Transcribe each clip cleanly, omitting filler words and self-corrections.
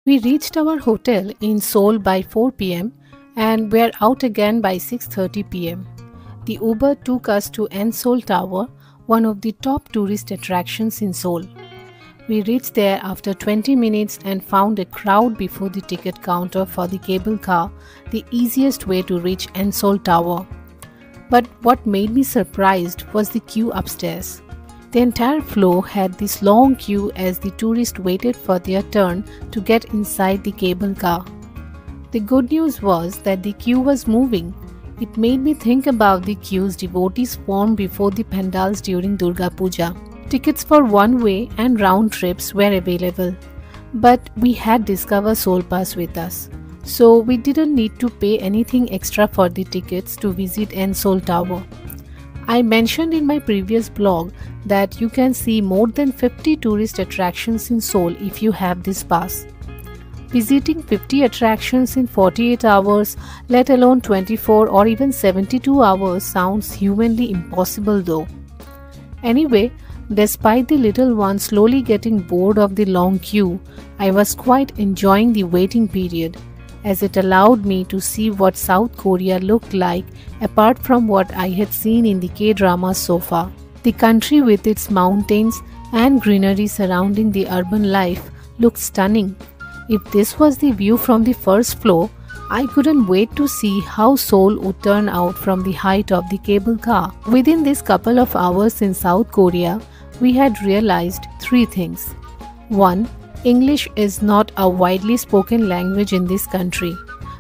We reached our hotel in Seoul by 4 pm and were out again by 6:30 pm. The Uber took us to En Seoul Tower, one of the top tourist attractions in Seoul. We reached there after 20 minutes and found a crowd before the ticket counter for the cable car, the easiest way to reach En Seoul Tower. But what made me surprised was the queue upstairs. The entire floor had this long queue as the tourists waited for their turn to get inside the cable car. The good news was that the queue was moving. It made me think about the queues devotees formed before the pandals during Durga Puja. Tickets for one-way and round trips were available, but we had Discover Seoul Pass with us, so we didn't need to pay anything extra for the tickets to visit En Seoul Tower. I mentioned in my previous blog that you can see more than 50 tourist attractions in Seoul if you have this pass. Visiting 50 attractions in 48 hours, let alone 24 or even 72 hours, sounds humanly impossible though. Anyway, despite the little one slowly getting bored of the long queue, I was quite enjoying the waiting period, as it allowed me to see what South Korea looked like apart from what I had seen in the K-dramas so far. The country with its mountains and greenery surrounding the urban life looked stunning. If this was the view from the first floor, I couldn't wait to see how Seoul would turn out from the height of the cable car. Within this couple of hours in South Korea, we had realized three things. 1. English is not a widely spoken language in this country,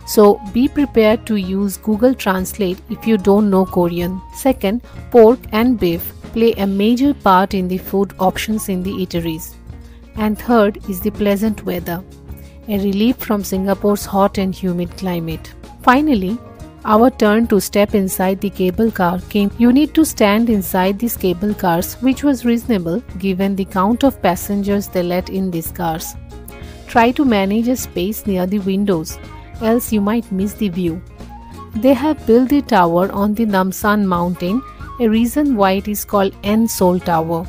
so be prepared to use Google Translate if you don't know Korean. Second, pork and beef play a major part in the food options in the eateries. And third is the pleasant weather, a relief from Singapore's hot and humid climate. Finally, our turn to step inside the cable car came. You need to stand inside these cable cars, which was reasonable given the count of passengers they let in these cars. Try to manage a space near the windows, else you might miss the view. They have built the tower on the Namsan mountain, a reason why it is called En Seoul Tower.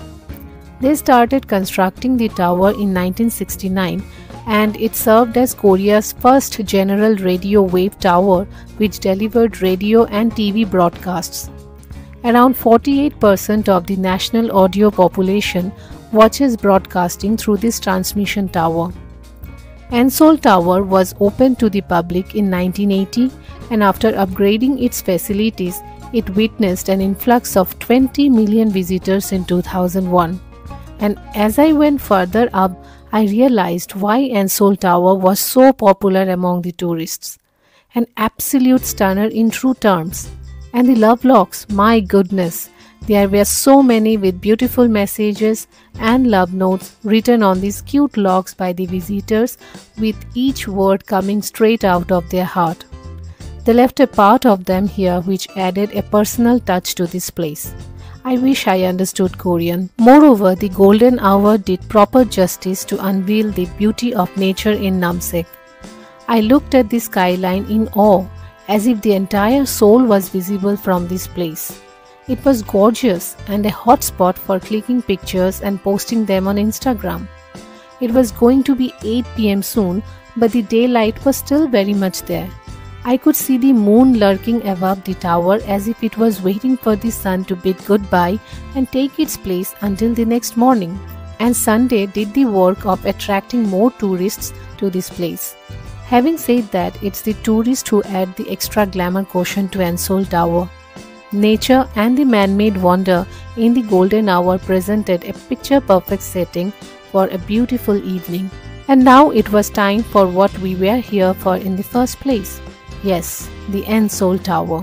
They started constructing the tower in 1969, and it served as Korea's first general radio wave tower which delivered radio and TV broadcasts. Around 48% of the national audio population watches broadcasting through this transmission tower. En Seoul Tower was opened to the public in 1980, and after upgrading its facilities, it witnessed an influx of 20 million visitors in 2001. And as I went further up, I realized why En Seoul Tower was so popular among the tourists. An absolute stunner in true terms. And the love locks, my goodness, there were so many with beautiful messages and love notes written on these cute locks by the visitors, with each word coming straight out of their heart. They left a part of them here which added a personal touch to this place. I wish I understood Korean. Moreover, the golden hour did proper justice to unveil the beauty of nature in Namsek. I looked at the skyline in awe, as if the entire Seoul was visible from this place. It was gorgeous and a hot spot for clicking pictures and posting them on Instagram. It was going to be 8 pm soon, but the daylight was still very much there. I could see the moon lurking above the tower as if it was waiting for the sun to bid goodbye and take its place until the next morning. And Sunday did the work of attracting more tourists to this place. Having said that, it's the tourists who add the extra glamour quotient to En Seoul Tower. Nature and the man-made wonder in the golden hour presented a picture-perfect setting for a beautiful evening. And now it was time for what we were here for in the first place. Yes, the En Seoul Tower.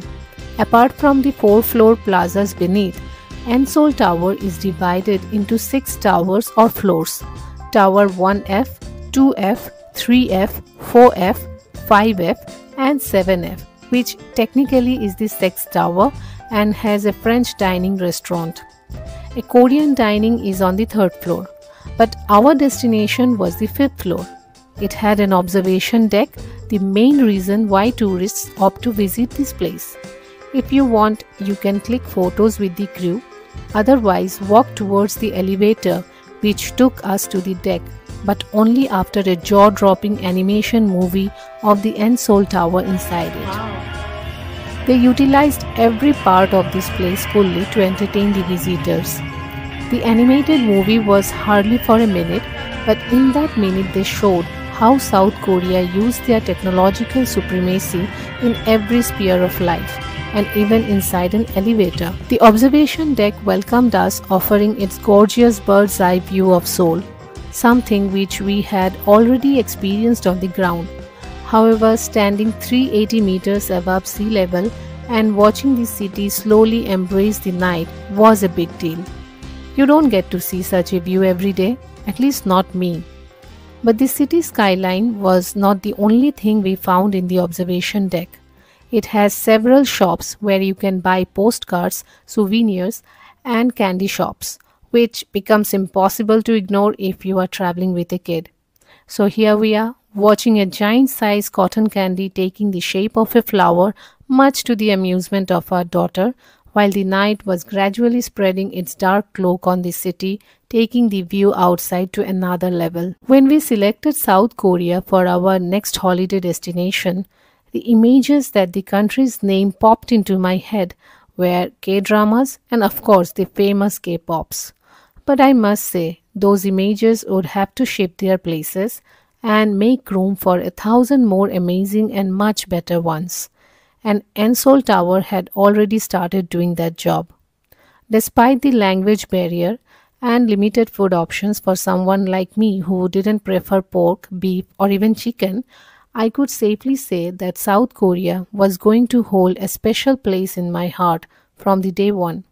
Apart from the 4-floor plazas beneath, En Seoul Tower is divided into 6 towers or floors. Tower 1F, 2F, 3F, 4F, 5F and 7F, which technically is the 6th tower and has a French dining restaurant. A Korean dining is on the 3rd floor, but our destination was the 5th floor. It had an observation deck, the main reason why tourists opt to visit this place. If you want, you can click photos with the crew. Otherwise, walk towards the elevator which took us to the deck, but only after a jaw-dropping animation movie of the End Seoul Tower inside it. They utilized every part of this place fully to entertain the visitors. The animated movie was hardly for a minute, but in that minute they showed how South Korea used their technological supremacy in every sphere of life, and even inside an elevator. The observation deck welcomed us, offering its gorgeous bird's eye view of Seoul, something which we had already experienced on the ground. However, standing 380 meters above sea level and watching the city slowly embrace the night was a big deal. You don't get to see such a view every day, at least not me. But the city skyline was not the only thing we found in the observation deck. It has several shops where you can buy postcards, souvenirs, and candy shops, which becomes impossible to ignore if you are traveling with a kid. So here we are, watching a giant-sized cotton candy taking the shape of a flower, much to the amusement of our daughter, while the night was gradually spreading its dark cloak on the city, taking the view outside to another level. When we selected South Korea for our next holiday destination, the images that the country's name popped into my head were K-dramas and of course the famous K-pops. But I must say, those images would have to shift their places and make room for 1,000 more amazing and much better ones. And End Seoul Tower had already started doing that job. Despite the language barrier and limited food options for someone like me who didn't prefer pork, beef, or even chicken, I could safely say that South Korea was going to hold a special place in my heart from the day one.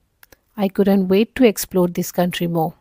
I couldn't wait to explore this country more.